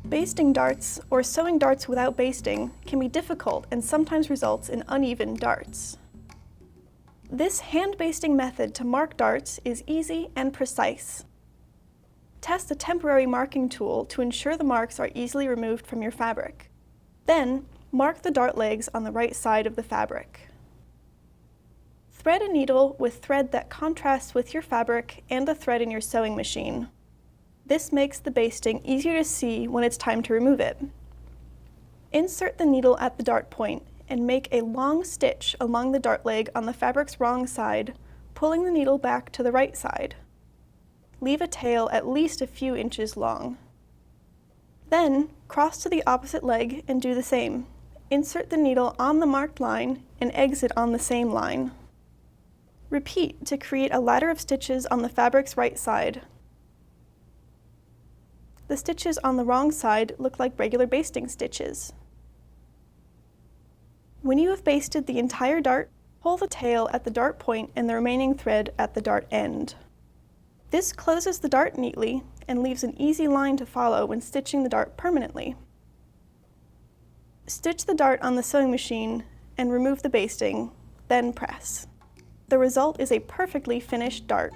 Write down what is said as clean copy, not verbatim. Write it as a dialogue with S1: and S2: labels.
S1: Basting darts, or sewing darts without basting, can be difficult and sometimes results in uneven darts. This hand basting method to mark darts is easy and precise. Test a temporary marking tool to ensure the marks are easily removed from your fabric. Then, mark the dart legs on the right side of the fabric. Thread a needle with thread that contrasts with your fabric and the thread in your sewing machine. This makes the basting easier to see when it's time to remove it. Insert the needle at the dart point and make a long stitch along the dart leg on the fabric's wrong side, pulling the needle back to the right side. Leave a tail at least a few inches long. Then, cross to the opposite leg and do the same. Insert the needle on the marked line and exit on the same line. Repeat to create a ladder of stitches on the fabric's right side. The stitches on the wrong side look like regular basting stitches. When you have basted the entire dart, pull the tail at the dart point and the remaining thread at the dart end. This closes the dart neatly and leaves an easy line to follow when stitching the dart permanently. Stitch the dart on the sewing machine and remove the basting, then press. The result is a perfectly finished dart.